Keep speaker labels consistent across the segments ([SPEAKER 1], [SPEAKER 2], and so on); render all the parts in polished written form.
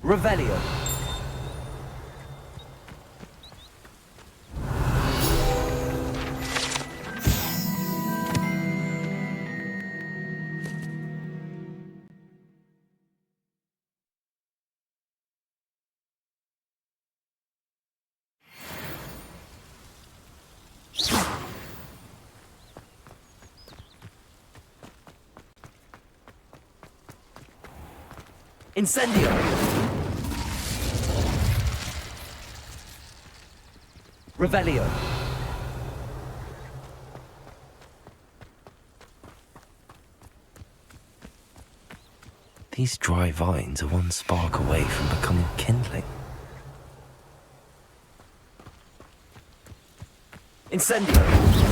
[SPEAKER 1] Revelio. Incendio! Revelio.
[SPEAKER 2] These dry vines are one spark away from becoming kindling.
[SPEAKER 1] Incendio!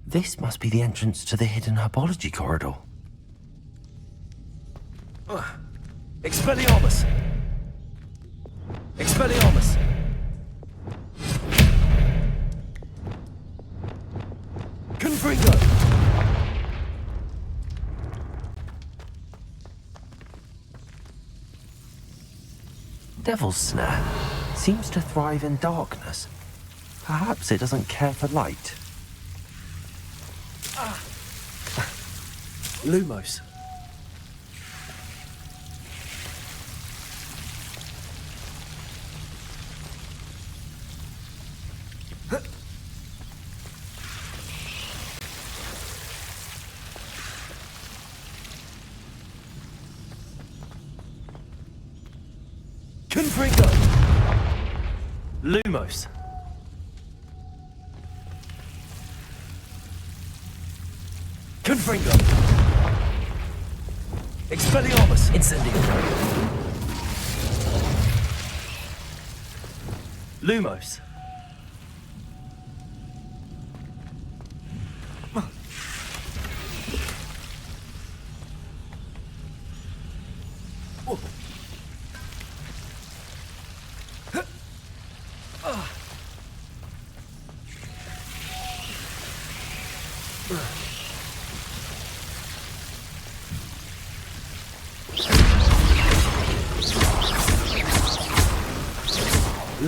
[SPEAKER 2] This must be the entrance to the hidden herbology corridor.
[SPEAKER 1] Expelliarmus! Expelliarmus! Confringo!
[SPEAKER 2] Devil's Snare seems to thrive in darkness. Perhaps it doesn't care for light.
[SPEAKER 1] Lumos. Confringo. Lumos. Confringo. Expelliarmus. Incendio. Lumos.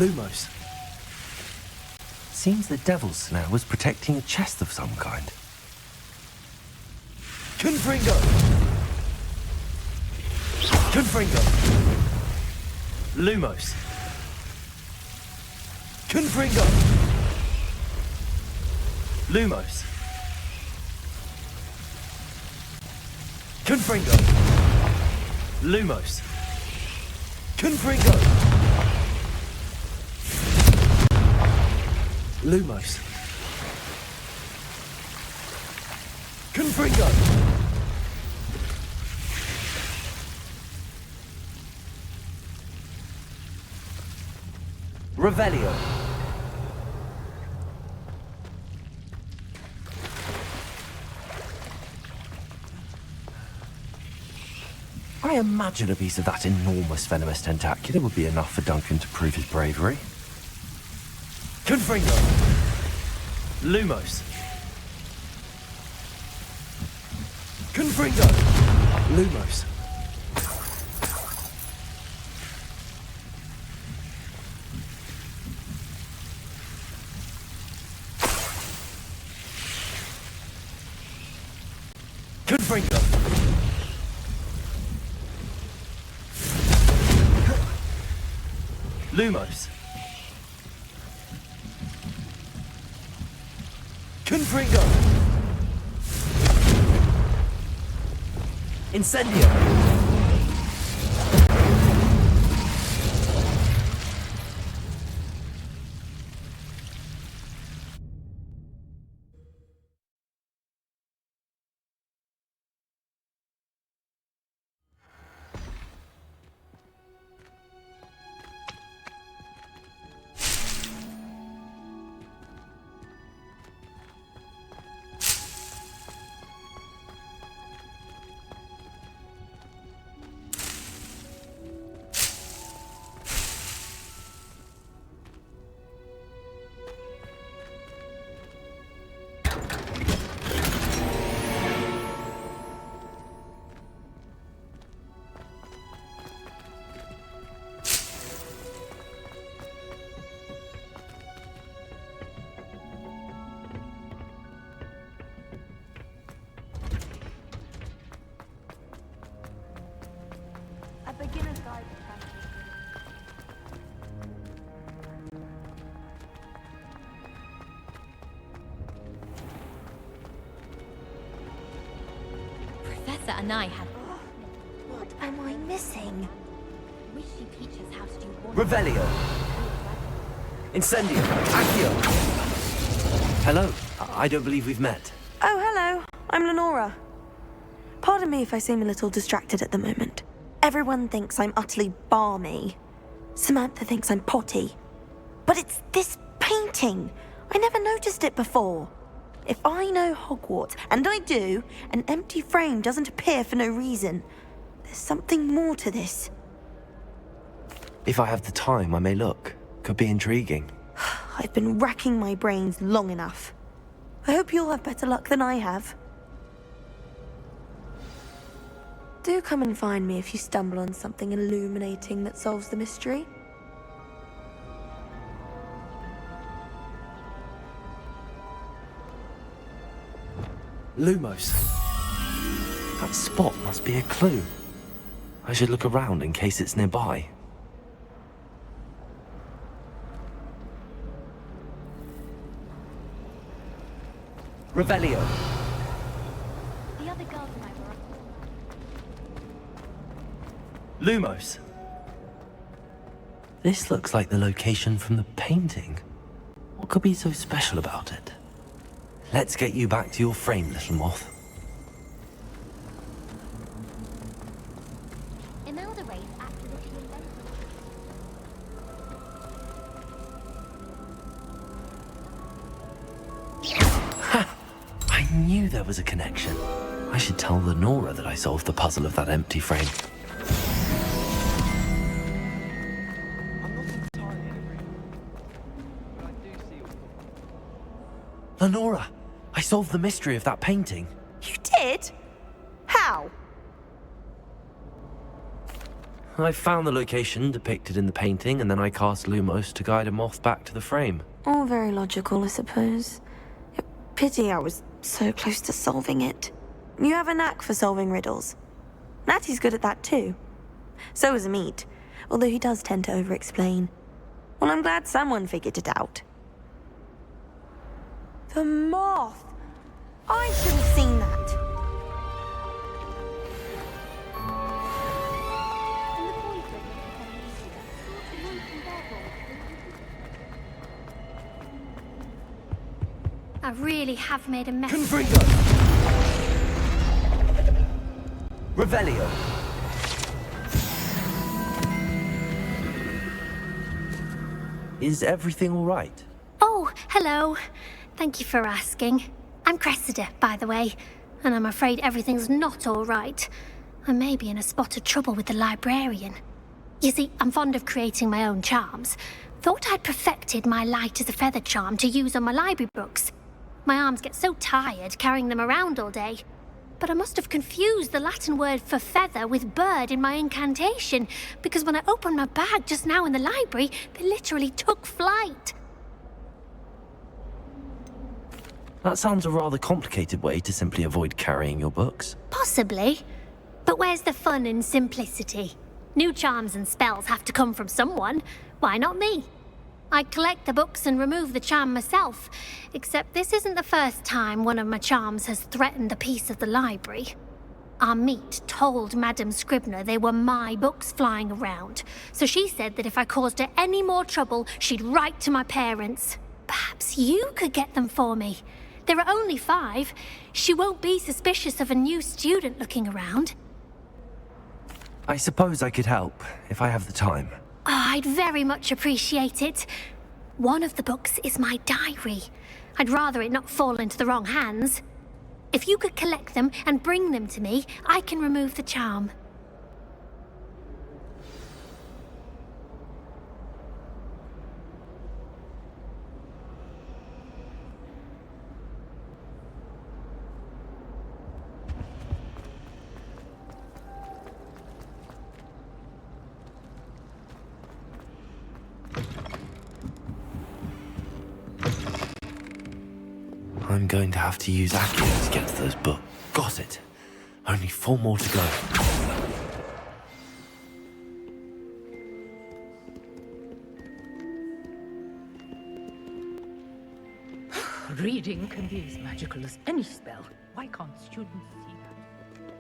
[SPEAKER 1] Lumos.
[SPEAKER 2] Seems the Devil's Snare was protecting a chest of some kind.
[SPEAKER 1] Confringo. Confringo. Lumos. Confringo. Lumos. Confringo. Lumos. Confringo. Lumos. Confringo. Revelio.
[SPEAKER 2] I imagine a piece of that enormous venomous tentacular would be enough for Duncan to prove his bravery.
[SPEAKER 1] Confringo. Lumos. Confringo. Lumos. Confringo. Lumos. Confringo. Incendio.
[SPEAKER 3] Professor and I have.
[SPEAKER 4] What am I missing?
[SPEAKER 3] Wish she teaches how to do
[SPEAKER 1] Revelio. Incendio. Accio.
[SPEAKER 2] Hello. I don't believe we've met.
[SPEAKER 4] Oh, hello. I'm Lenora. Pardon me if I seem a little distracted at the moment. Everyone thinks I'm utterly balmy. Samantha thinks I'm potty. But it's this painting. I never noticed it before. If I know Hogwarts, and I do, an empty frame doesn't appear for no reason. There's something more to this.
[SPEAKER 2] If I have the time, I may look. Could be intriguing.
[SPEAKER 4] I've been racking my brains long enough. I hope you'll have better luck than I have. Do come and find me if you stumble on something illuminating that solves the mystery.
[SPEAKER 1] Lumos.
[SPEAKER 2] That spot must be a clue. I should look around in case it's nearby.
[SPEAKER 1] Revelio.
[SPEAKER 3] the other girls and I were.
[SPEAKER 1] Lumos.
[SPEAKER 2] This looks like the location from the painting. What could be so special about it? Let's get you back to your frame, little moth.
[SPEAKER 3] Imelda Ray's activity invented.
[SPEAKER 2] I knew there was a connection. I should tell Lenora that I solved the puzzle of that empty frame.
[SPEAKER 1] I'm not entirely agree, but I do see what's going on.
[SPEAKER 2] Lenora, I solved the mystery of that painting.
[SPEAKER 4] You did? How?
[SPEAKER 2] I found the location depicted in the painting, and then I cast Lumos to guide a moth back to the frame.
[SPEAKER 4] All very logical, I suppose. Pity I was so close to solving it. You have a knack for solving riddles. Natty's good at that too. So is Amit, although he does tend to over-explain. Well, I'm glad someone figured it out. The moth! I should have seen that.
[SPEAKER 3] And the boys were becoming easier. One from their role. I really have made a mess.
[SPEAKER 1] Confringo. Revelio.
[SPEAKER 2] Is everything all right?
[SPEAKER 3] Oh, hello. Thank you for asking. I'm Cressida, by the way, and I'm afraid everything's not all right. I may be in a spot of trouble with the librarian. You see, I'm fond of creating my own charms. Thought I'd perfected my light as a feather charm to use on my library books. My arms get so tired carrying them around all day. But I must have confused the Latin word for feather with bird in my incantation, because when I opened my bag just now in the library, they literally took flight.
[SPEAKER 2] That sounds a rather complicated way to simply avoid carrying your books.
[SPEAKER 3] Possibly. But where's the fun in simplicity? New charms and spells have to come from someone. Why not me? I collect the books and remove the charm myself, except this isn't the first time one of my charms has threatened a piece of the library. Amit told Madame Scribner they were my books flying around, so she said that if I caused her any more trouble, she'd write to my parents. Perhaps you could get them for me. There are only 5. She won't be suspicious of a new student looking around.
[SPEAKER 2] I suppose I could help, if I have the time.
[SPEAKER 3] Oh, I'd very much appreciate it. One of the books is my diary. I'd rather it not fall into the wrong hands. If you could collect them and bring them to me, I can remove the charm.
[SPEAKER 2] I'm going to have to use Accio to get to those books. Got it. Only 4 more to go.
[SPEAKER 5] Reading can be as magical as any spell. Why can't students see that?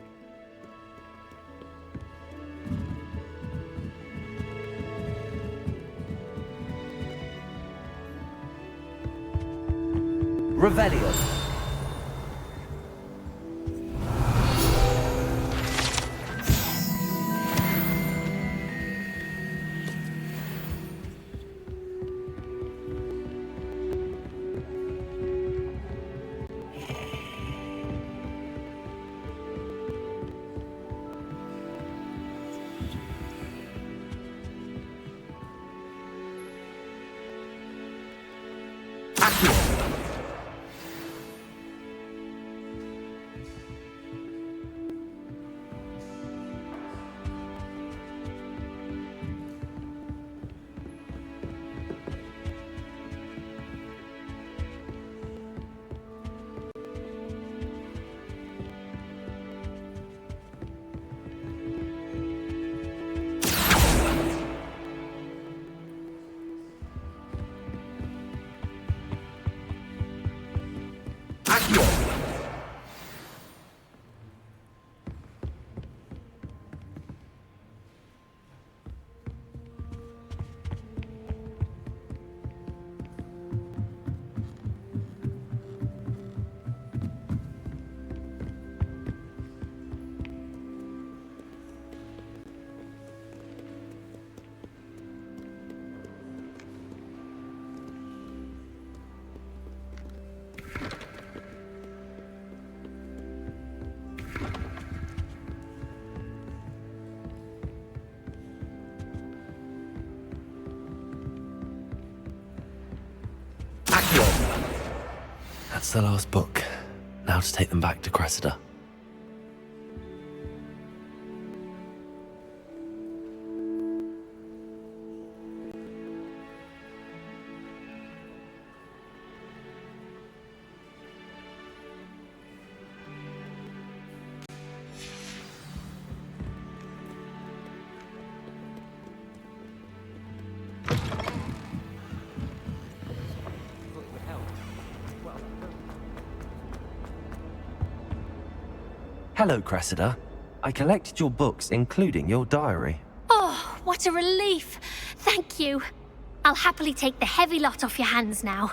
[SPEAKER 2] Revelio. That's the last book. Now to take them back to Cressida. Hello, Cressida. I collected your books, including your diary.
[SPEAKER 3] Oh, what a relief. Thank you. I'll happily take the heavy lot off your hands now.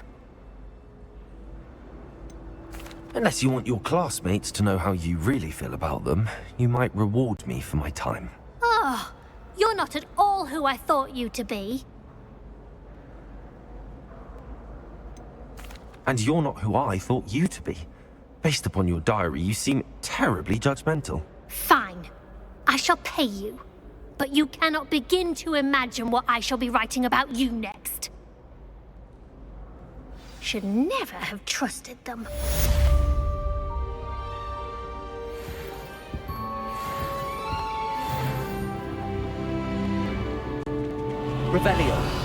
[SPEAKER 2] Unless you want your classmates to know how you really feel about them, you might reward me for my time.
[SPEAKER 3] Oh, you're not at all who I thought you to be.
[SPEAKER 2] And you're not who I thought you to be. Based upon your diary, you seem terribly judgmental.
[SPEAKER 3] Fine. I shall pay you. But you cannot begin to imagine what I shall be writing about you next. Should never have trusted them.
[SPEAKER 2] Revelio.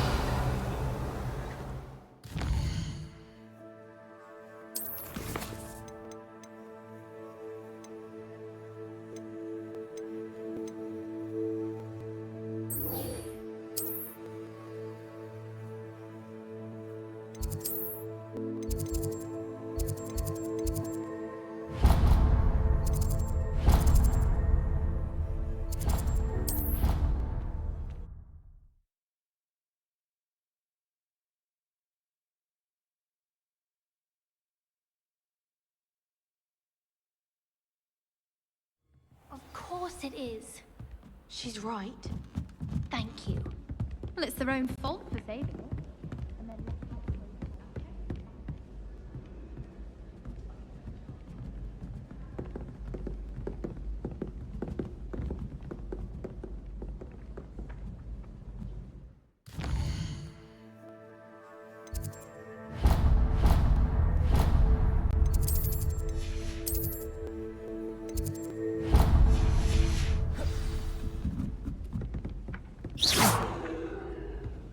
[SPEAKER 3] Of course it is.
[SPEAKER 4] She's right.
[SPEAKER 3] Thank you.
[SPEAKER 5] Well, it's their own fault for saving it.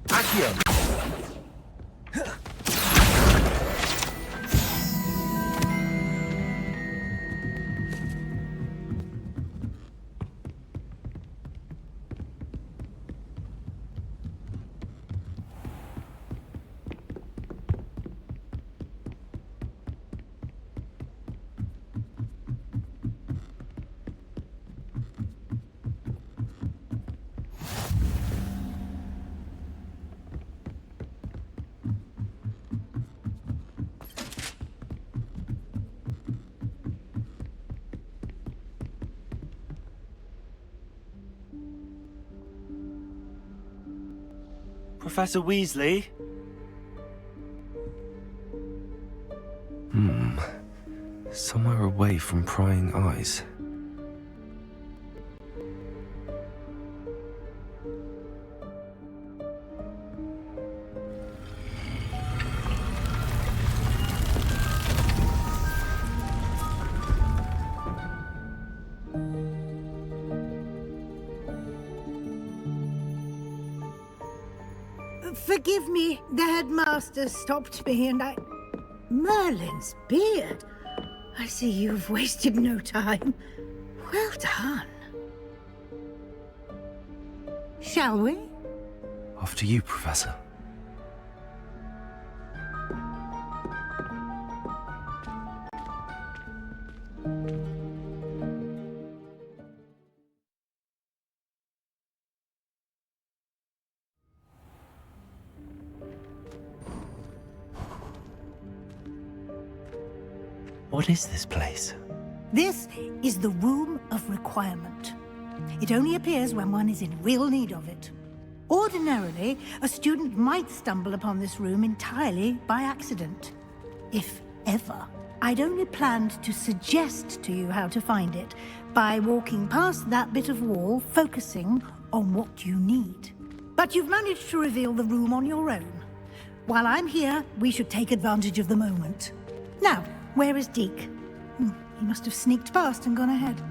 [SPEAKER 2] Accio. Professor Weasley? Somewhere away from prying eyes.
[SPEAKER 6] Forgive me, the headmaster stopped me and I... Merlin's beard. I see you've wasted no time. Well done. Shall we?
[SPEAKER 2] After you, Professor. What is this place?
[SPEAKER 6] This is the Room of Requirement. It only appears when one is in real need of it. Ordinarily, a student might stumble upon this room entirely by accident. If ever. I'd only planned to suggest to you how to find it by walking past that bit of wall, focusing on what you need. But you've managed to reveal the room on your own. While I'm here, we should take advantage of the moment. Now, where is Deke? He must have sneaked past and gone ahead.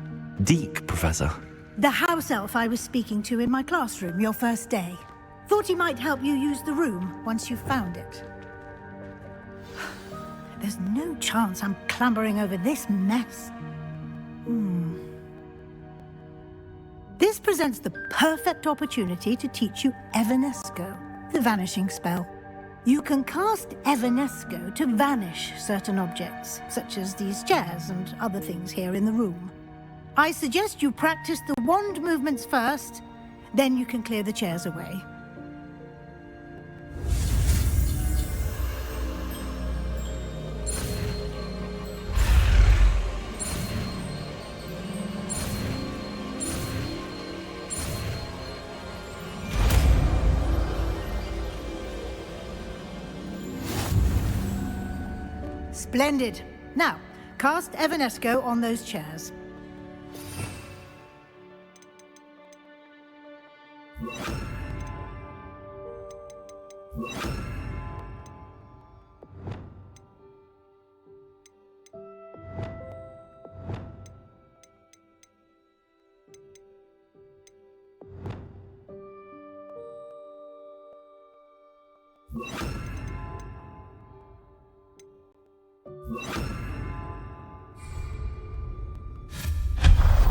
[SPEAKER 2] Deke, Professor.
[SPEAKER 6] The house elf I was speaking to in my classroom your first day. Thought he might help you use the room once you've found it. There's no chance I'm clambering over this mess. This presents the perfect opportunity to teach you Evanesco, the vanishing spell. You can cast Evanesco to vanish certain objects, such as these chairs and other things here in the room. I suggest you practice the wand movements first, then you can clear the chairs away. Splendid. Now, cast Evanesco on those chairs.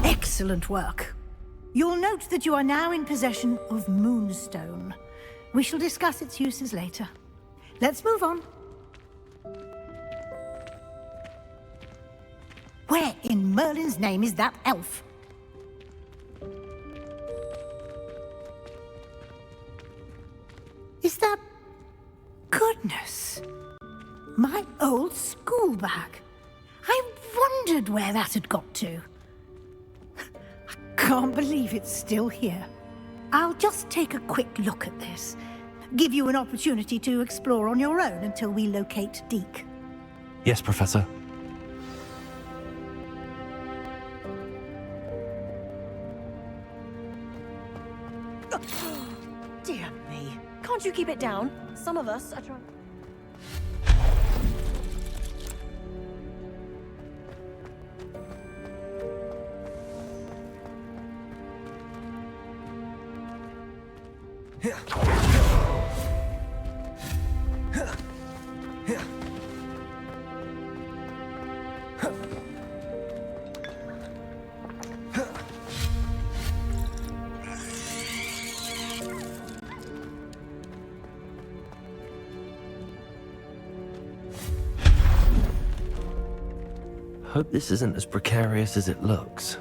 [SPEAKER 6] Excellent work. You'll note that you are now in possession of Moonstone. We shall discuss its uses later. Let's move on. Where in Merlin's name is that elf? Is that... Goodness! My old school bag. I wondered where that had got to. Can't believe it's still here. I'll just take a quick look at this. Give you an opportunity to explore on your own until we locate Deke.
[SPEAKER 2] Yes, Professor.
[SPEAKER 7] Dear me. Can't you keep it down? Some of us are trying...
[SPEAKER 2] Hope this isn't as precarious as it looks.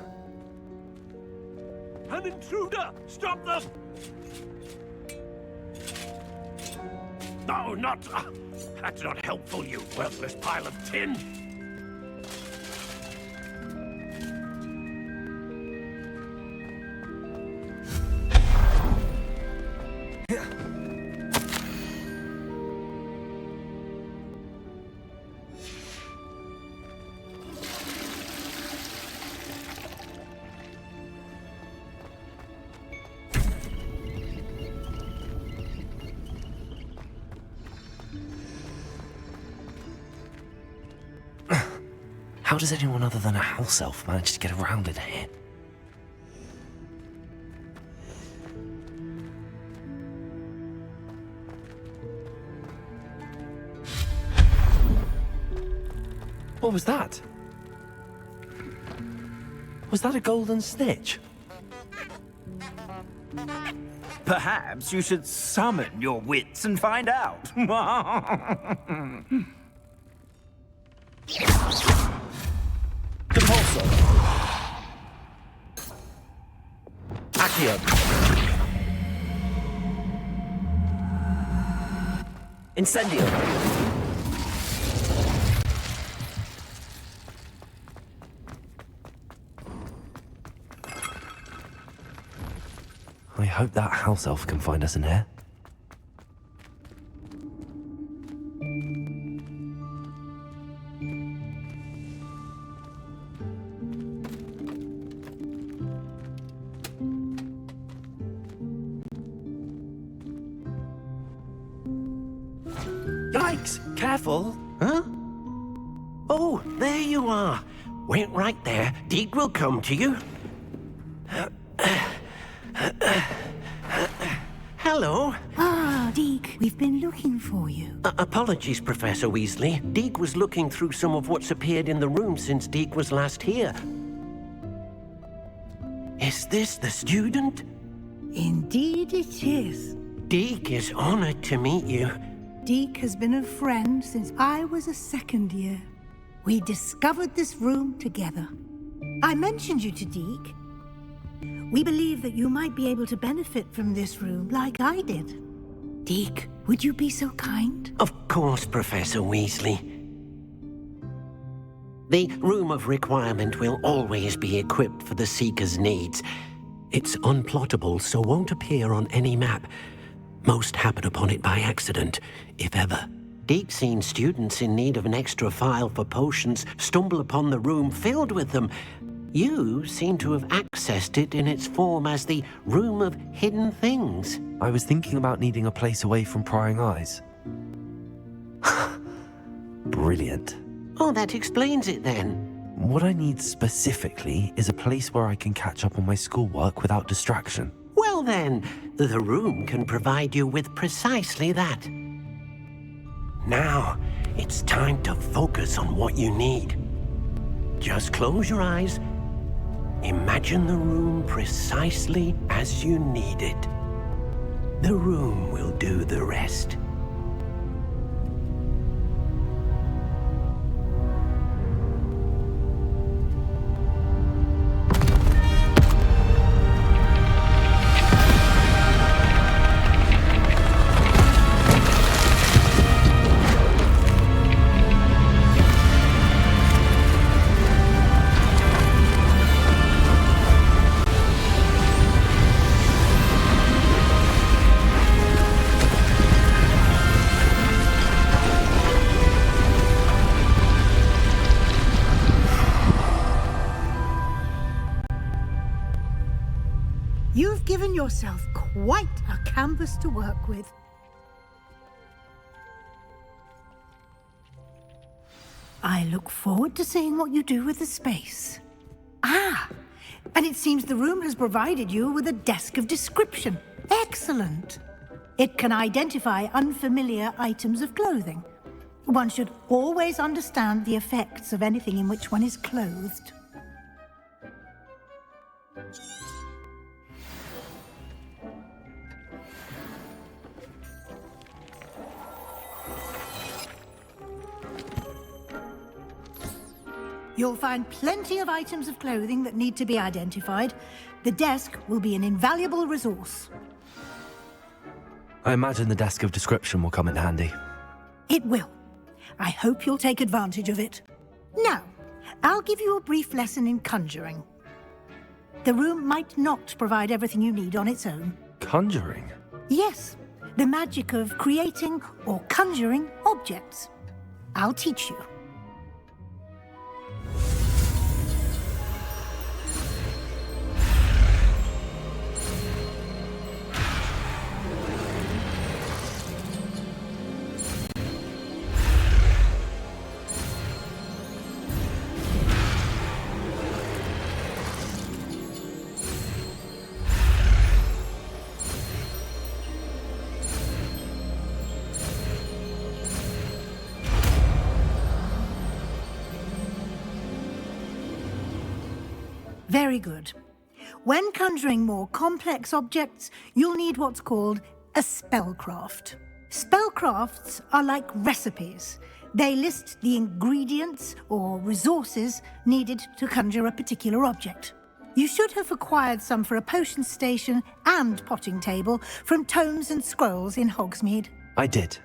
[SPEAKER 8] An intruder! Stop them! No, not... that's not helpful, you worthless pile of tin!
[SPEAKER 2] How does anyone other than a house elf manage to get around in here? What was that? Was that a golden snitch?
[SPEAKER 8] Perhaps you should summon your wits and find out.
[SPEAKER 2] Compulso. Accio. Incendio. I hope that house elf can find us in here. Yikes! Careful!
[SPEAKER 9] Huh? Oh, there you are. Wait right there. Deek will come to you. Hello.
[SPEAKER 6] Ah, Deek, we've been looking for you.
[SPEAKER 9] Apologies, Professor Weasley. Deek was looking through some of what's appeared in the room since Deek was last here. Is this the student?
[SPEAKER 6] Indeed it is.
[SPEAKER 9] Deek is honored to meet you.
[SPEAKER 6] Deek has been a friend since I was a second year. We discovered this room together. I mentioned you to Deek. We believe that you might be able to benefit from this room like I did. Deek, would you be so kind?
[SPEAKER 9] Of course, Professor Weasley. The Room of Requirement will always be equipped for the Seeker's needs. It's unplottable, so won't appear on any map. Most happen upon it by accident, if ever. Deek's seen students in need of an extra file for potions stumble upon the room filled with them. You seem to have accessed it in its form as the Room of Hidden Things.
[SPEAKER 2] I was thinking about needing a place away from prying eyes. Brilliant.
[SPEAKER 9] Oh, that explains it then.
[SPEAKER 2] What I need specifically is a place where I can catch up on my schoolwork without distraction.
[SPEAKER 9] Well then, the room can provide you with precisely that. Now, it's time to focus on what you need. Just close your eyes. Imagine the room precisely as you need it. The room will do the rest.
[SPEAKER 6] You've given yourself quite a canvas to work with. I look forward to seeing what you do with the space. Ah, and it seems the room has provided you with a desk of description. Excellent. It can identify unfamiliar items of clothing. One should always understand the effects of anything in which one is clothed. You'll find plenty of items of clothing that need to be identified. The desk will be an invaluable resource.
[SPEAKER 2] I imagine the desk of description will come in handy.
[SPEAKER 6] It will. I hope you'll take advantage of it. Now, I'll give you a brief lesson in conjuring. The room might not provide everything you need on its own.
[SPEAKER 2] Conjuring?
[SPEAKER 6] Yes, the magic of creating or conjuring objects. I'll teach you. Very good. When conjuring more complex objects, you'll need what's called a spellcraft. Spellcrafts are like recipes. They list the ingredients or resources needed to conjure a particular object. You should have acquired some for a potion station and potting table from tomes and scrolls in Hogsmeade.
[SPEAKER 2] I did.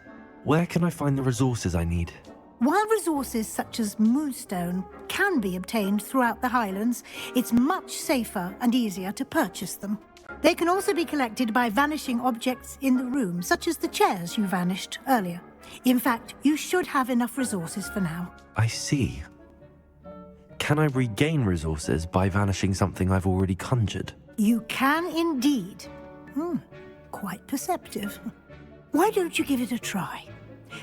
[SPEAKER 2] Where can I find the resources I need?
[SPEAKER 6] While resources such as moonstone can be obtained throughout the Highlands, it's much safer and easier to purchase them. They can also be collected by vanishing objects in the room, such as the chairs you vanished earlier. In fact, you should have enough resources for now.
[SPEAKER 2] I see. Can I regain resources by vanishing something I've already conjured?
[SPEAKER 6] You can indeed. Quite perceptive. Why don't you give it a try?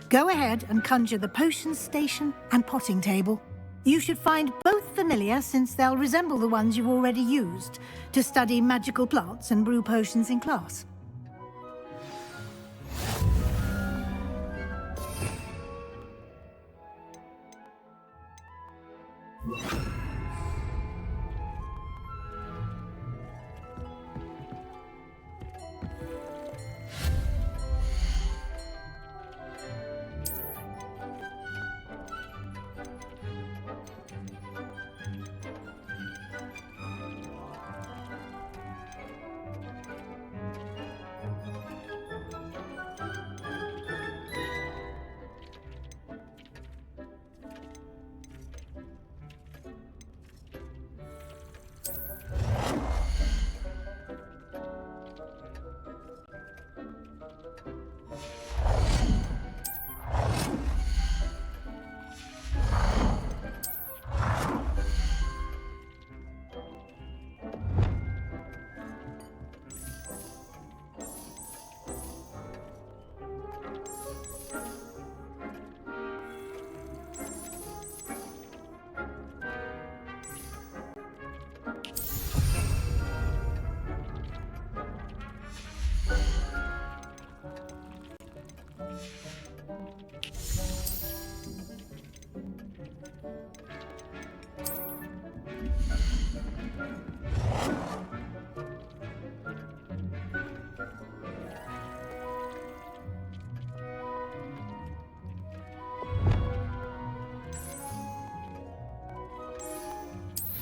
[SPEAKER 6] Go ahead and conjure the potion station and potting table. You should find both familiar, since they'll resemble the ones you've already used to study magical plants and brew potions in class.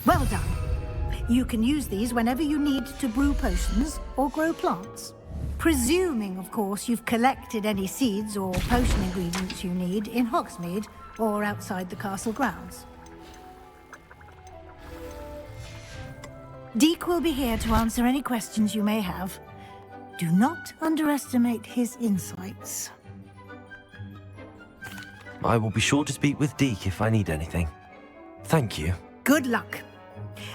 [SPEAKER 6] Well done. You can use these whenever you need to brew potions or grow plants. Presuming, of course, you've collected any seeds or potion ingredients you need in Hogsmeade or outside the castle grounds. Deek will be here to answer any questions you may have. Do not underestimate his insights.
[SPEAKER 2] I will be sure to speak with Deek if I need anything. Thank you.
[SPEAKER 6] Good luck.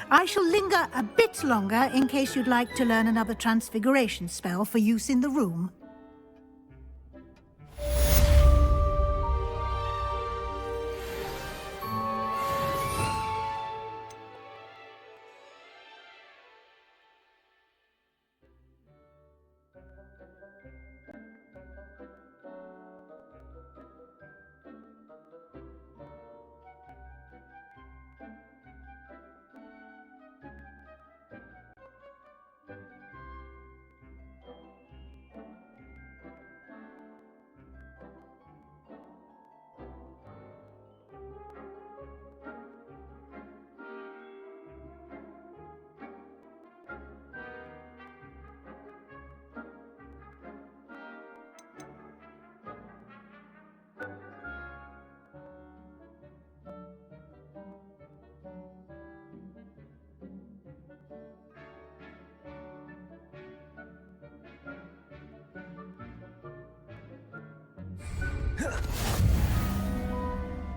[SPEAKER 6] I shall linger a bit longer in case you'd like to learn another transfiguration spell for use in the room.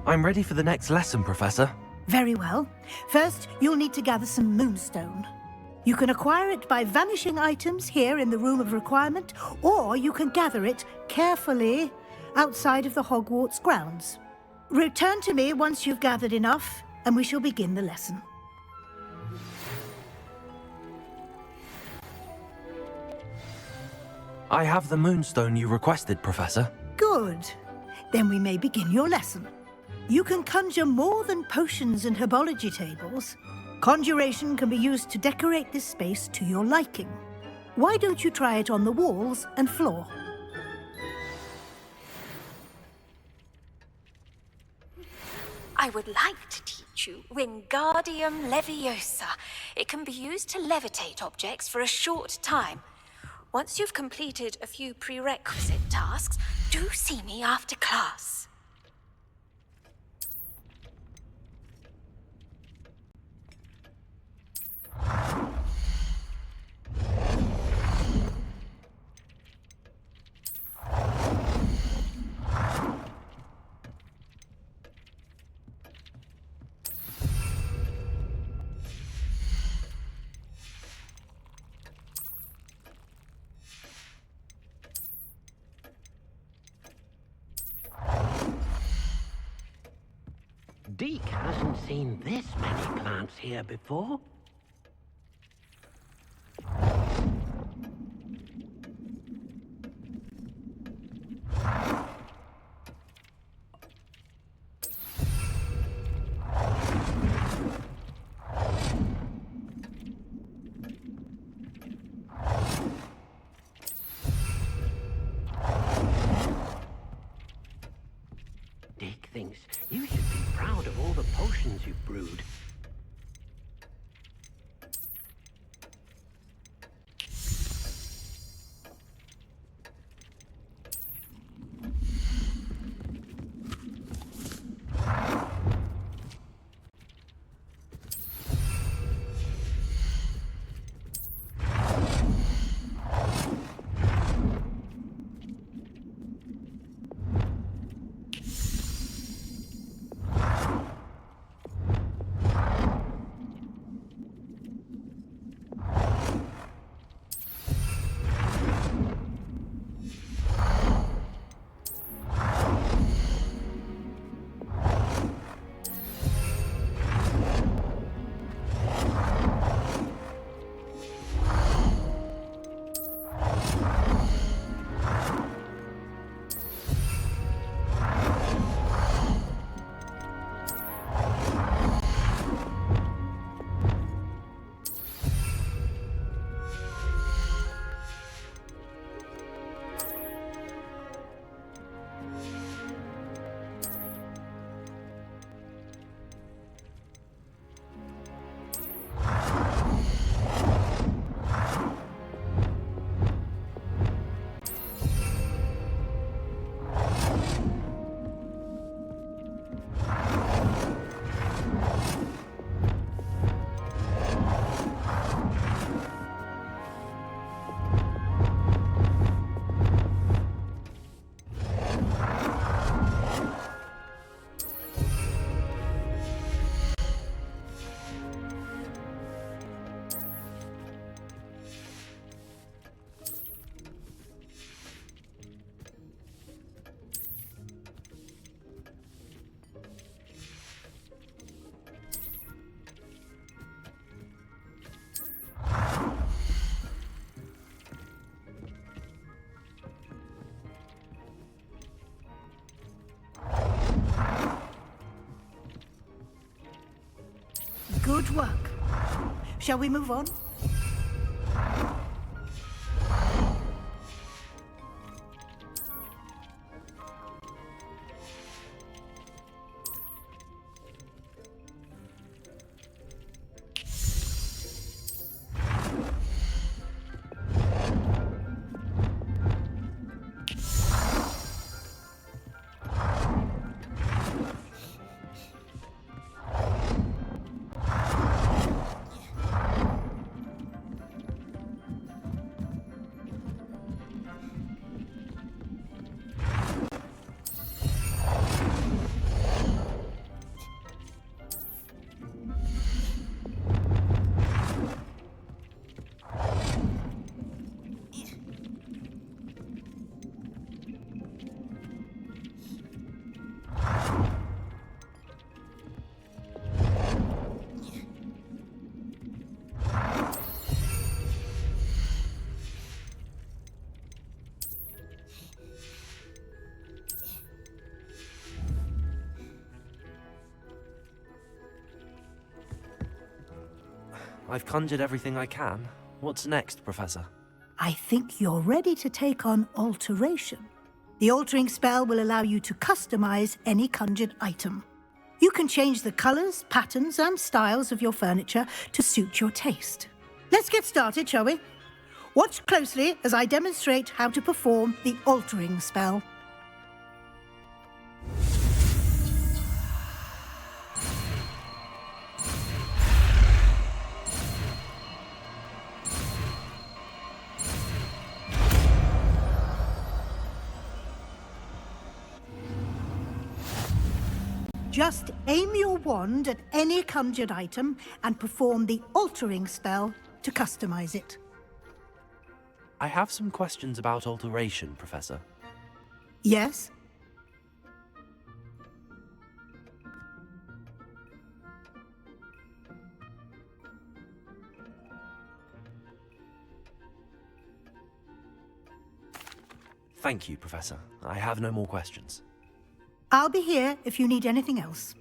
[SPEAKER 2] I'm ready for the next lesson, Professor.
[SPEAKER 6] Very well. First, you'll need to gather some moonstone. You can acquire it by vanishing items here in the Room of Requirement, or you can gather it carefully outside of the Hogwarts grounds. Return to me once you've gathered enough, and we shall begin the lesson.
[SPEAKER 2] I have the moonstone you requested, Professor.
[SPEAKER 6] Good. Then we may begin your lesson. You can conjure more than potions and herbology tables. Conjuration can be used to decorate this space to your liking. Why don't you try it on the walls and floor?
[SPEAKER 10] I would like to teach you Wingardium Leviosa. It can be used to levitate objects for a short time. Once you've completed a few prerequisite tasks, do see me after class.
[SPEAKER 9] Deke hasn't seen this many plants here before. Deke thinks you should be proud of all the potions you've brewed.
[SPEAKER 6] Good work. Shall we move on?
[SPEAKER 2] I've conjured everything I can. What's next, Professor?
[SPEAKER 6] I think you're ready to take on alteration. The altering spell will allow you to customize any conjured item. You can change the colors, patterns, and styles of your furniture to suit your taste. Let's get started, shall we? Watch closely as I demonstrate how to perform the altering spell. Just aim your wand at any conjured item and perform the altering spell to customize it.
[SPEAKER 2] I have some questions about alteration, Professor.
[SPEAKER 6] Yes?
[SPEAKER 2] Thank you, Professor. I have no more questions.
[SPEAKER 6] I'll be here if you need anything else.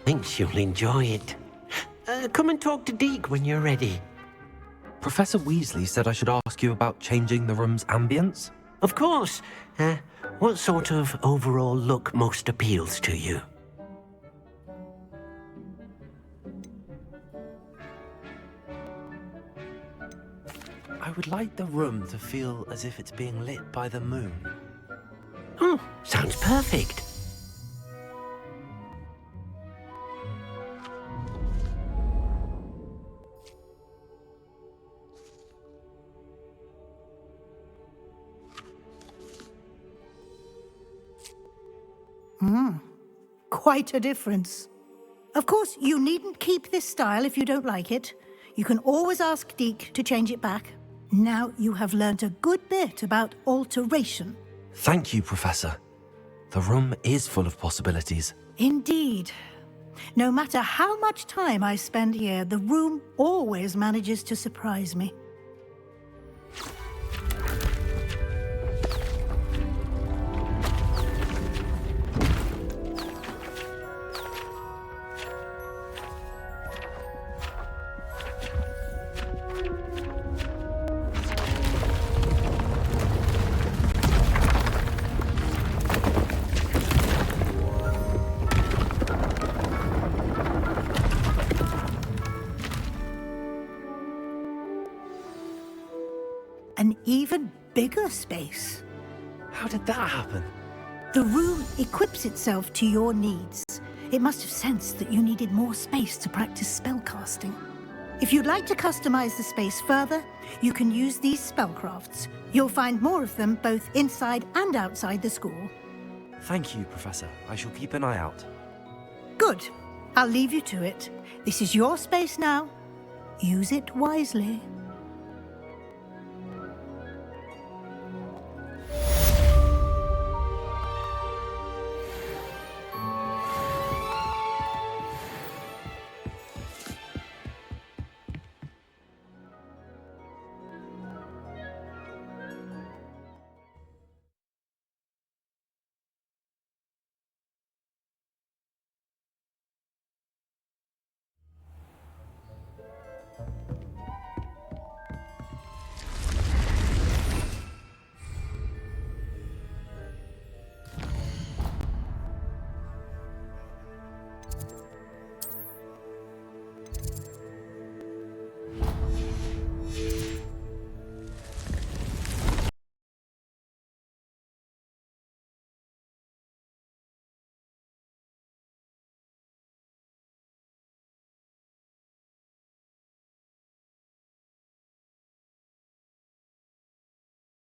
[SPEAKER 9] Thinks you'll enjoy it. Come and talk to Deke when you're ready.
[SPEAKER 2] Professor Weasley said I should ask you about changing the room's ambience?
[SPEAKER 9] Of course. What sort of overall look most appeals to you?
[SPEAKER 2] I would like the room to feel as if it's being lit by the moon.
[SPEAKER 9] Oh, sounds perfect.
[SPEAKER 6] Quite a difference. Of course, you needn't keep this style if you don't like it. You can always ask Deke to change it back. Now you have learnt a good bit about alteration.
[SPEAKER 2] Thank you, Professor. The room is full of possibilities.
[SPEAKER 6] Indeed. No matter how much time I spend here, the room always manages to surprise me. An even bigger space.
[SPEAKER 2] How did that happen?
[SPEAKER 6] The room equips itself to your needs. It must have sensed that you needed more space to practice spellcasting. If you'd like to customize the space further, you can use these spellcrafts. You'll find more of them both inside and outside the school.
[SPEAKER 2] Thank you, Professor. I shall keep an eye out.
[SPEAKER 6] Good. I'll leave you to it. This is your space now. Use it wisely.